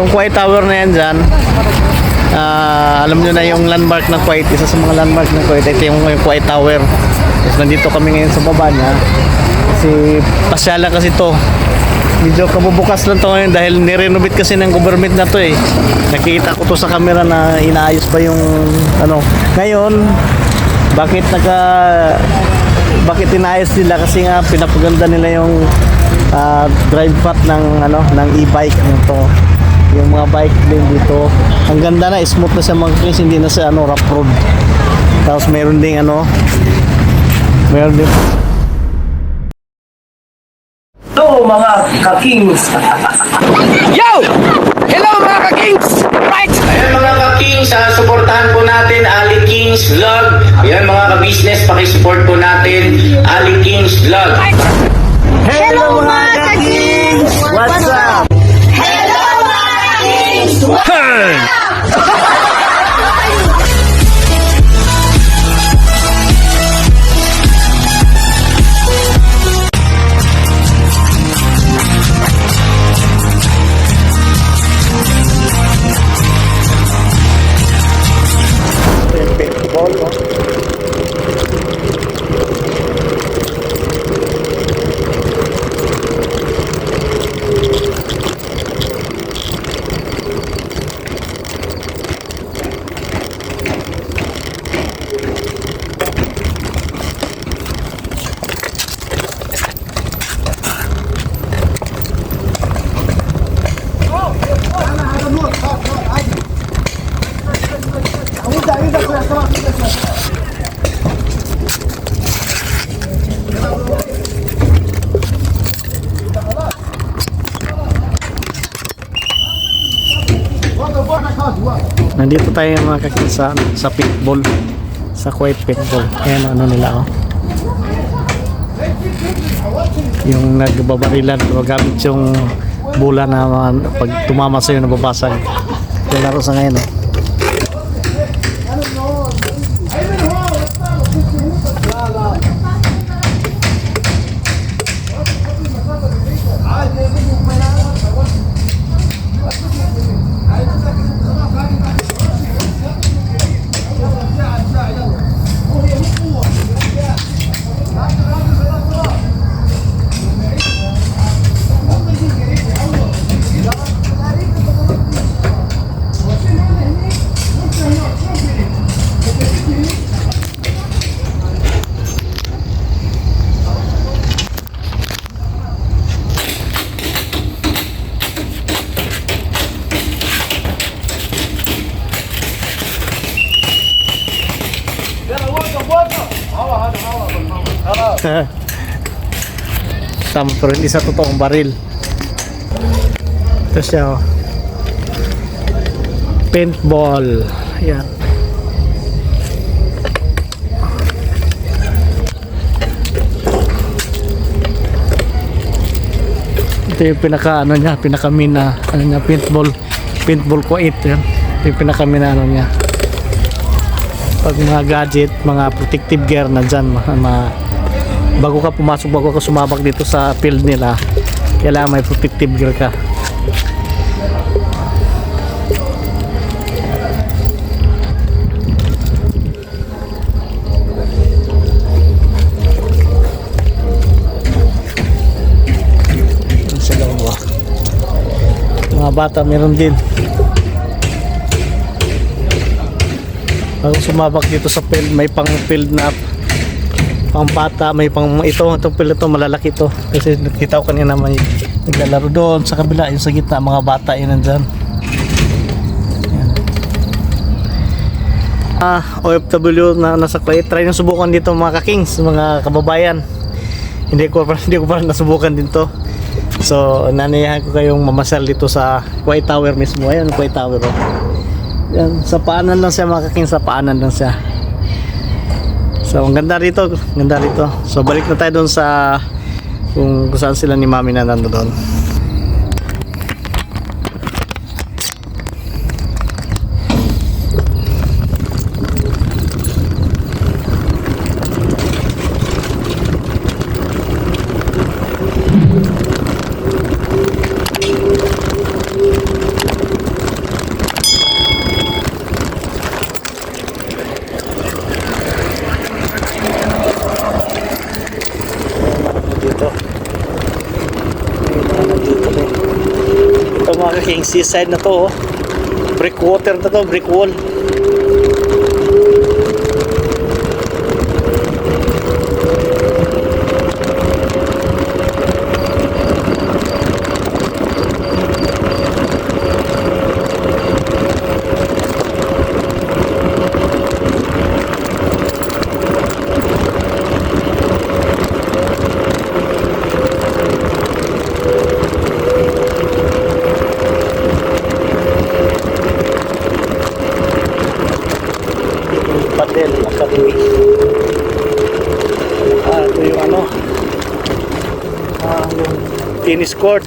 Yung Kuwait Tower na yan dyan, alam nyo na yung landmark ng Kuwait. Isa sa mga landmark ng Kuwait, ito yung Kuwait Tower. Tapos nandito kami ngayon sa baba niya. Kasi pasyalan kasi to. Medyo kabubukas lang to ngayon dahil nirenovate kasi ng government na to eh. Nakikita ko to sa camera na inaayos pa yung ano. Ngayon, bakit inaayos nila? Kasi nga pinapaganda nila yung drive path ng ng e-bike nito. Yung mga bike din dito. Ang ganda na, smooth na sa mga kings, hindi na sa rough road. Tapos meron din Hello mga ka-kings! Yo! Hello mga ka-kings! Right! Ayan mga ka-kings, supportahan po natin Ali Kings Vlog. Ayan mga ka-business, pakisupport po natin Ali Kings Vlog. Hello mga ka-kings! What's up? Hello mga kings! Nandito tayo mga ka-kings sa pitbull, sa Kuwait pitbull. Ayan nila yung nagbabarilan gamit yung bola na pag tumama sa'yo nababasag. Yung laro sa ngayon tama pero hindi sa totoong baril. Ito siya paintball. Yan. Ito yung pinaka mina paintball Kuwait yan. Ito yung pinaka mina niya. Pag mga gadget, mga protective gear nandyan, bago ka pumasok, bago ka sumabak dito sa field nila, kailangan may protective gear ka. Mga bata meron din. Bago sumabak dito sa field, may pang field na pang bata, may pang itong field ito, malalaki ito. Kasi nakita ko kanina may naglalaro doon sa kabila, yung sa gitna, mga bata yun nandyan. OFW na nasa Kuwait, try nang subukan dito mga ka-kings, mga kababayan. Hindi ko pa nasubukan din to. So nanayahan ko kayong mamasal dito sa Kuwait Tower mismo. Ayan, Kuwait Tower yan, sa paanan lang siya mga ka-kings, sa paanan lang siya. So ang ganda rito, so balik na tayo doon sa kung saan sila ni Mami na nandoon. mga king, seaside na to, oh. Brick water na to, brick wall. Padel Academy. Ito yung ano, yung tennis court.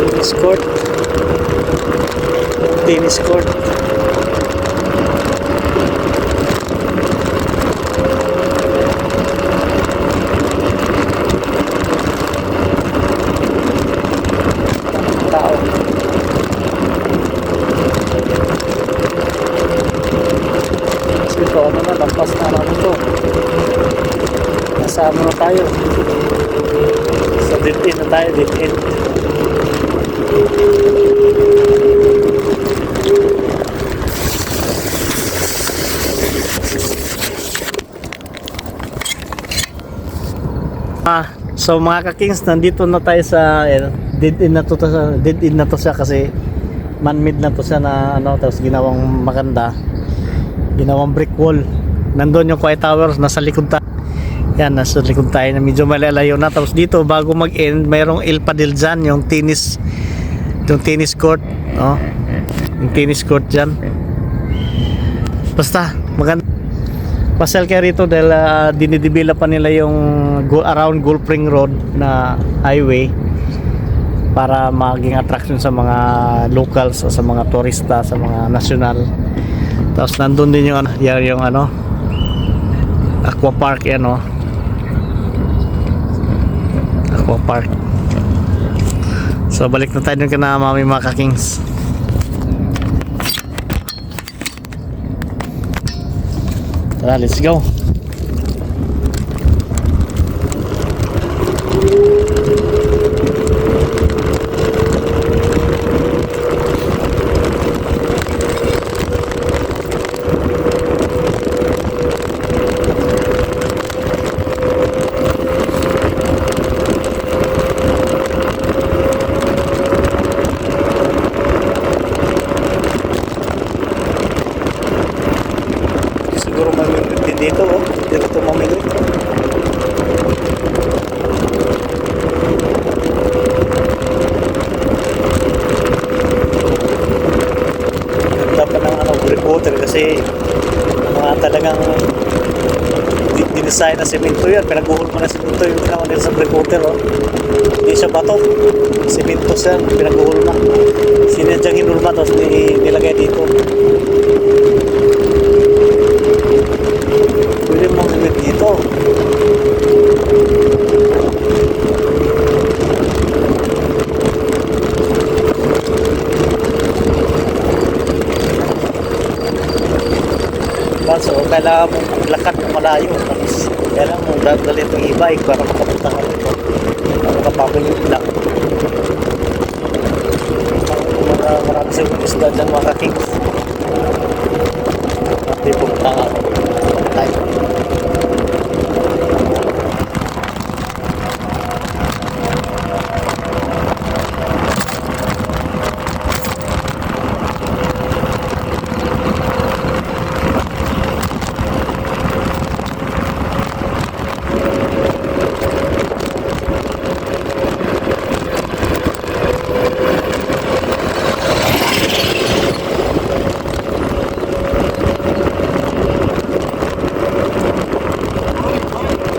Tennis court. Tennis court. Tao. Ito, ano na, lampas na namin ito. Nasa ano na tayo. Sa dead end na tayo, dead end. So mga ka-kings, nandito na tayo sa dead end na to, dead end na to siya kasi man-made na to siya na ano, tapos ginawang maganda. Ginawang brick wall. Nandun yung Quiet Towers, nasa likod tayo. Yan, nasa likod tayo na medyo malalayo na. Tapos dito, bago mag-end, mayroong El Padel dyan, yung tennis court. Oh, yung tennis court dyan. Basta, maganda. Pasal kayo rito dahil dinidibila pa nila yung around Gulfring Road na highway para maging attraction sa mga locals o sa mga turista, sa mga national. Tapos nandun din yung ano, aqua park, yan, oh. Aqua park. So balik na tayo dun kana mami mga ka-kings. Tara, let's go. Siguro mamimit din dito, oh. Dito ito mamimit. Ganda pa ng ano, brick water kasi mga talagang dinesign na semento yan. Pinaguhol mo na semento yung ginawa nila sa brick water, oh. Hindi siya bato. Semento siya, pinaguhol na. Sinadyang hinulma, tapos nilagay dito. Pwede mong gawin dito. So, kailangan mong maglakad ng malayo. Kailangan mong dadalhin itong e-bike para makapunta ka dito. Para makapabilit lang. Marami sa mga isda dyan mga ka-kings. At di pumunta nga tayo.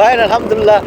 Fine, alhamdulillah.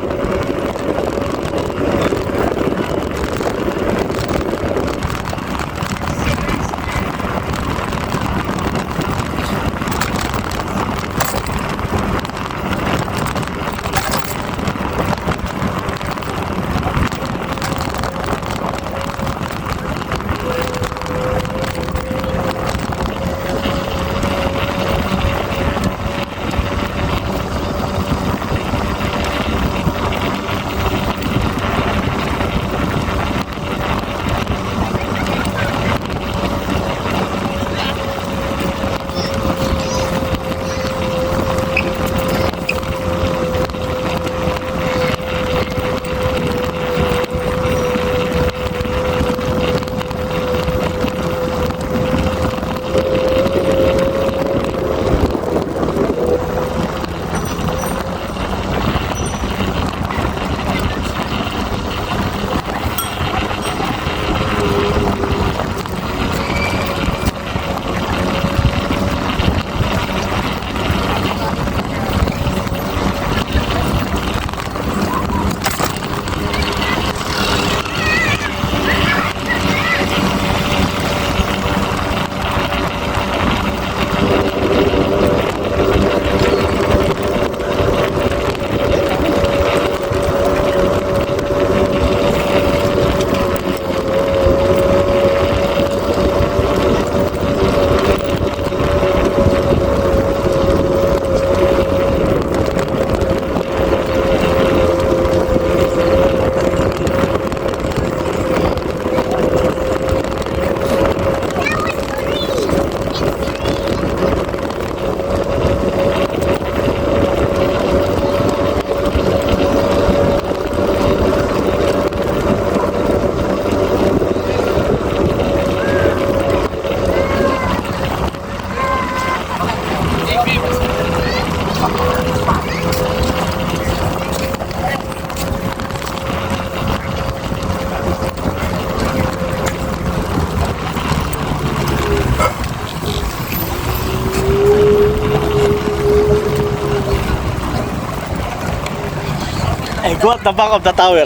I go at the back of the tower.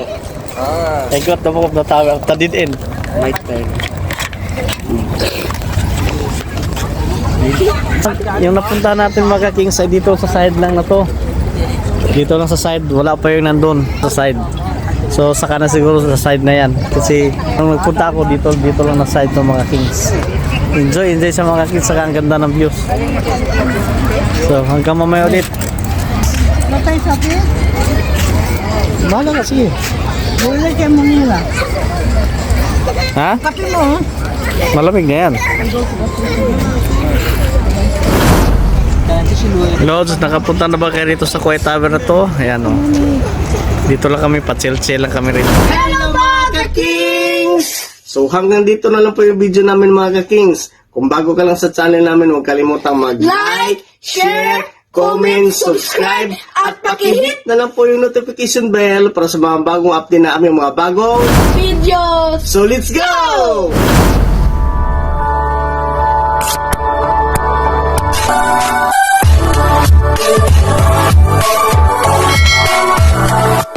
I go at the back of the tower. The dead end. Right there. Yung napunta natin mga Kings ay dito sa side lang na to. Dito lang sa side, wala pa yung nandun sa side. So saka na siguro sa side na yan. Kasi nung nagpunta ako dito lang na side ng mga Kings. Enjoy sa mga Kings, saka ang ganda ng views. So hanggang mamaya ulit. Matay sabi, Bahala ka, sige. bulay kayo Manila. Ha? Kapi mo, Malamig na yan. Lods, nakapunta na ba kayo rito sa Quiet Tower na to? Ayan o. Dito lang kami, pa-chill-chill lang kami rito. Hello mga Kings! So hanggang dito na lang po yung video namin mga ka-Kings. Kung bago ka lang sa channel namin, huwag kalimutang Like, share, comment, subscribe, at pakihit na lang po yung notification bell para sa mga bagong update na aming mga bagong. videos! So let's go!